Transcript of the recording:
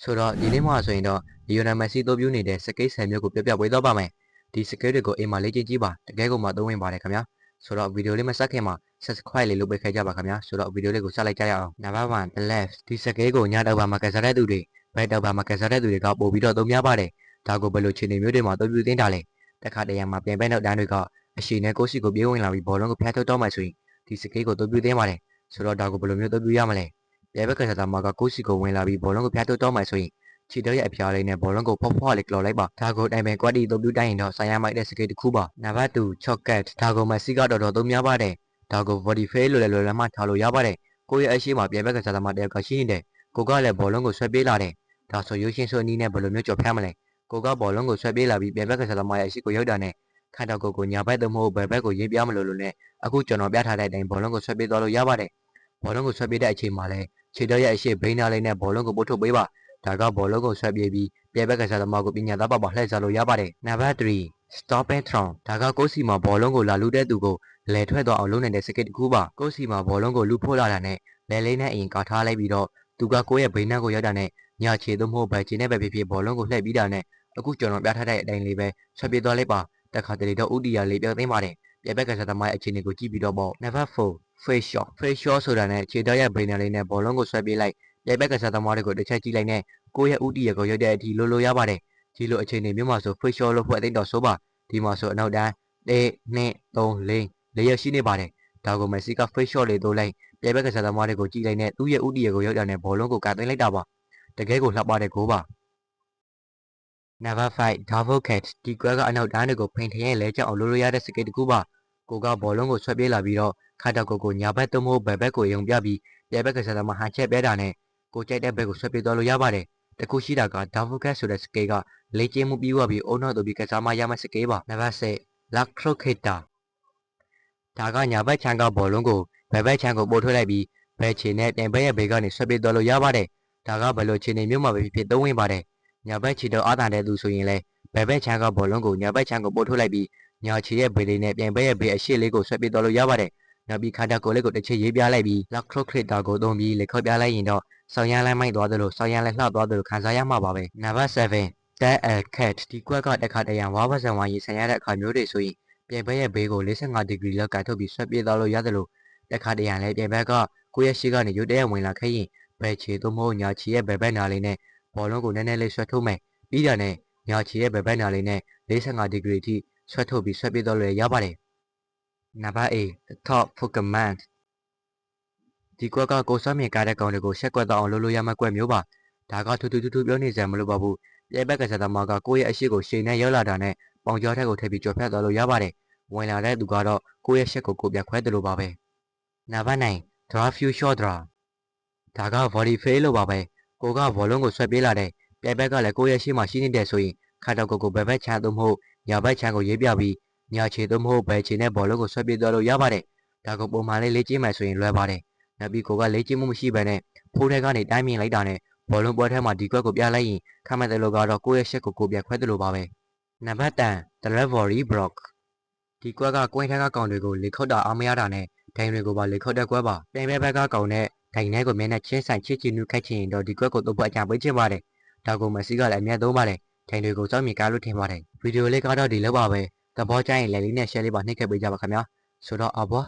ဆိုတော့ဒီနေ့မှာဆိုရင်တော့လီယိုနယ်မက်ဆီအသုံးပြုနေတဲ့စကိတ်ဆယ်မျိုးကိုပြပေးသွားပါမယ်ဒီစကိတ်တွေကိုအိမ်မှာလေ့ကျင့်ကြည့်ပါတကယ်ကိုမှသုံးဝင်ပါတယ်ခင်ဗျာဆိုတော့ဗီဒီယိုလေးမဆက်ခင်မှာ subscribe လေးလုပ်ပေးခဲ့ကြပါခင်ဗျာဆိုတော့ဗီဒီယိုလေးကိုစလိုက်ကြရအောင် Number 1 the left ဒီစကိတ်ကိုညတောက်ပါမှာကစားတဲ့သူတွေဘက်တောက်ပါမှာကစားတဲ့သူတွေကပို့ပြီးတော့သုံးများပါတယ်ဒါကိုဘယ်လိုခြေနေမျိုးတွေမှာသုံးပြုသင့်တာလဲတခါတရံမှာပြင်ပနောက်တန်းတွေကအရှိနဲ့ကိုရှိကိုပြေးဝင်လာပြီးဘောလုံးကိုဖျက်ထုတ်တော့မှဆိုရင်ဒီစကိတ်ကိုသုံးပြုသင့်ပါတယ်ဆိုတော့ဒါကိုဘယ်လိုမျိုးသုံးပြုရမလဲပြဘက်ကစားသမားကကိုရှိကိုဝင်လာပြီးဘောလုံးကိုဖျက်ထုတ်တော့မှဆိုရင်ခြေတော့ရဲ့အဖျားလေးနဲ့ဘောလုံးကိုဖော့ဖော့လေးကလော်လိုက်ပါဒါကိုတိုင်ပင်ကွက်တီသုံးပြတိုင်းရင်တော့ဆိုင်ရမိုက်တဲ့စကိတ်တစ်ခုပါနံပါတ်2 chocolate ဒါကိုမက်ဆီကတော်တော်သုံးများပါတယ်ဒါကို body fail လို့လည်းလွယ်လွယ်မှထားလို့ရပါတယ်ကိုယ့်ရဲ့အရှိမပြဘက်ကစားသမားတယောက်ကရှိနေတယ်ကိုကလည်းဘောလုံးကိုဆွဲပေးလာတယ်ဒါဆိုရုပ်ရှင်ဆိုအနည်းနဲ့ဘယ်လိုမျိုးကြော်ဖြတ်မလဲကိုကဘောလုံးကိုဆွဲပေးလာပြီးပြဘက်ကစားသမားရဲ့အရှိကိုရောက်တာနဲ့ခန့်တော့ကိုညာဘက်သို့မဟုတ်ဘယ်ဘက်ကိုရေးပြမလို့လို့နဲ့အခုကျွန်တော်ပြထားတဲ့အတိုင်းဘောလုံးကိုဆွဲပေးသွားလို့ရပါတယ်ဘောလုံးကိုဆွဲပေးတဲ့အချိန်မှာလည်းခြေတော့ရဲ့အရှိဘိန်းနာလေးနဲ့ဘောလုံးကိုပို့ထုတ်ပေးပါဒါကဘောလုံးကိုဆွဲပြေးပြီးပြဘက်ကစားသမားကိုပညာသားပါလှည့်စားလို့ရပါတယ်နံပါတ်3 stop and throw ဒါကကိုစီမှာဘောလုံးကိုလာလူတဲ့သူကိုလဲထွက်သွားအောင်လုပ်နေတဲ့စကိတ်တစ်ခုပါကိုစီမှာဘောလုံးကိုလူဖို့လာတာနဲ့လဲလေးနဲ့အရင်ကာထားလိုက်ပြီးတော့သူကကိုယ့်ရဲ့ဘိန်းနှံကိုရောက်တာနဲ့ညာခြေသို့မဟုတ်ဘယ်ခြေနဲ့ပဲဖြစ်ဖြစ်ဘောလုံးကိုလှည့်ပြီးတာနဲ့အခုကျွန်တော်ပြထားတဲ့အတိုင်းလေးပဲဆွဲပြေးသွားလိုက်ပါတခါတလေတော့ဥတီယာလေးပြောသိမ်းပါတယ်ပြဘက်ကစားသမားရဲ့အခြေအနေကိုကြည့်ပြီးတော့ပေါ့နံပါတ်4 face shot face shot ဆိုတာနဲ့ခြေတော့ရဲ့ဘိန်းနှံလေးနဲ့ဘောလုံးကိုဆွဲပြေးလိုက်ပြဘက်ကစားသမားတွေကိုတစ်ချက်ကြည့်လိုက်နဲ့ကိုယ့်ရဲ့ဥတီရကိုရောက်တဲ့အထိလိုရပါတယ်ဒီလိုအခြေအနေမျိုးမှာဆို face shot လို့ဖွဲ့အသိတော်ဆိုပါဒီမှာဆိုအနောက်တန်း1 2 3 4ရက်ရှိနေပါတယ်ဒါကိုမက်ဆီက face shot လေးတိုးလိုက်ပြဘက်ကစားသမားတွေကိုကြည့်လိုက်နဲ့သူ့ရဲ့ဥတီရကိုရောက်တာနဲ့ဘောလုံးကိုကသွင်းလိုက်တာပါတကယ်ကိုလှပတဲ့ဂိုးပါနံပါတ်5 double cat ဒီကွဲကအနောက်တန်းတွေကိုဖိန်ထရင်လဲကြောက်အောင်လို့ရတဲ့စကိတ်တစ်ခုပါကိုကဘောလုံးကိုဆွဲပြေးလာပြီးတော့ခါတော့ကိုညာဘက်သို့မဟုတ်ဘယ်ဘက်ကိုယုံပြပြီးပြဘက်ကစားသမားဟန်ချက်ပြတာနဲ့ကိုကြိုက်တဲ့ဘက်ကိုဆွဲပြေးသွားလို့ရပါတယ်တခုရှိတာက double cat ဆိုတဲ့စကေးကလေ့ကျင့်မှုပြီးသွားပြီးအုံနောက်တို့ပြီးကစားမရမယ့်စကေးပါနံပါတ်6 la croqueta ဒါကညာဘက်ချမ်းကဘောလုံးကိုဘယ်ဘက်ချမ်းကိုပို့ထွက်လိုက်ပြီးဘယ်ခြေနဲ့ပြန်ဘက်ရဲ့ဘေးကနေဆွဲပြေးသွားလို့ရပါတယ်ဒါကဘယ်လိုခြေနေမျိုးမှာပဲဖြစ်သုံးဝင်ပါတယ်ညာဘက်ခြေတော့အာသာတဲ့သူဆိုရင်လည်းဘယ်ဘက်ချမ်းကဘောလုံးကိုညာဘက်ချမ်းကိုပို့ထွက်လိုက်ပြီးညာခြေရဲ့ဘေးလေးနဲ့ပြန်ဘက်ရဲ့ဘေးအရှိလေးကိုဆွဲပြေးသွားလို့ရပါတယ်နောက်ပြီးခါတာကိုလေးကိုတစ်ချက်ရေးပြလိုက်ပြီး la croqueta ကိုသုံးပြီးလေခေါက်ပြလိုက်ရင်တော့ဆောင်းရမ်းလိုက်မိုက်သွားသလိုဆောင်းရမ်းလိုက်လှသွားသလိုခံစားရမှာပါပဲနံပါတ်7 tag a cat ဒီကွက်ကတခါတရံဝါးပစံဝါးရေးဆန်ရတဲ့အခါမျိုးတွေဆိုရင်ပြင်ဘက်ရဲ့ဘေးကို45ဒီဂရီလောက်ကထုတ်ပြီးဆွဲပြေးသွားလို့ရတယ်လို့တခါတရံလည်းပြင်ဘက်ကကိုယ့်ရဲ့ရှိကနေရုတ်တရက်ဝင်လာခဲ့ရင်ဘယ်ခြေသို့မဟုတ်ညာခြေရဲ့ဘယ်ဘက်နာလေးနဲ့ဘောလုံးကိုနည်းနည်းလေးဆွဲထုတ်မယ်ပြီးတာနဲ့ညာခြေရဲ့ဘယ်ဘက်နာလေးနဲ့45ဒီဂရီထိဆွဲထုတ်ပြီးဆွဲပြေးသွားလို့ရပါတယ်နံပါတ်8 the top Pokemon ဒီကွက်ကကိုစွမ်းမြင်ကားတဲ့ကောင်တွေကိုရှက်ကွက်တော့အောင်လုပ်ရမယ့်ကွက်မျိုးပါဒါကထူးထူးပြောနေစရာမလိုပါဘူးပြဘက်ကစားသမားကကိုယ့်ရဲ့အရှိကိုရှည်နဲ့ရောက်လာတာနဲ့ပေါင်ကျော်ထက်ကိုထည့်ပြီးကြော်ဖြတ်သွားလို့ရပါတယ်ဝင်လာတဲ့သူကတော့ကိုယ့်ရဲ့ရှက်ကိုပြန်ခွဲတယ်လို့ပါပဲနံပါတ်9 draw few shot draw ဒါက volley fail လို့ပါပဲကိုကဘောလုံးကိုဆွဲပေးလာတဲ့ပြဘက်ကလည်းကိုယ့်ရဲ့ရှေ့မှာရှိနေတယ်ဆိုရင်ခါတော့ကိုဘယ်ဘက်ချမ်းသို့မဟုတ်ညာဘက်ချမ်းကိုရေးပြပြီးညာခြေသို့မဟုတ်ဘယ်ခြေနဲ့ဘောလုံးကိုဆွဲပေးသွားလို့ရပါတယ်ဒါကိုပုံမှန်လေးလေ့ကျင့်မှဆိုရင်လွယ်ပါတယ်နောက်ပြီးကိုကလေ့ကျင့်မှုမရှိဘဲနဲ့ဖိုးထဲကနေတိုင်းမြင်လိုက်တာနဲ့ဘောလုံးပွဲထဲမှာဒီကွက်ကိုပြလိုက်ရင်ခမ်းမဲ့တယ်လို့ကတော့ကိုယ့်ရဲ့ရှက်ကိုပြန်ခွဲတယ်လို့ပါပဲနံပါတ်10 the referee block ဒီကွက်ကကွင်းထဲကကောင်တွေကိုလေခုတ်တာအားမရတာနဲ့ဒိုင်တွေကိုပါလေခုတ်တဲ့ကွက်ပါပြိုင်ဘက်ကကောင်နဲ့ဒိုင်ထဲကိုမျက်နှာချင်းဆိုင်ချစ်ချီနူးခိုက်ချင်ရင်တော့ဒီကွက်ကိုသုံးဖို့အကြံပေးချင်ပါတယ်ဒါကိုမက်ဆီကလည်းအမြတ်သုံးပါတယ်ဒိုင်တွေကိုစောင့်မြင်ကားလို့ထင်ပါတယ်ဗီဒီယိုလေးကတော့ဒီလောက်ပါပဲသဘောကျရင်လည်းလေးနဲ့ share လေးပါနှိပ်ခဲ့ပေးကြပါခင်ဗျာဆိုတော့အဘွား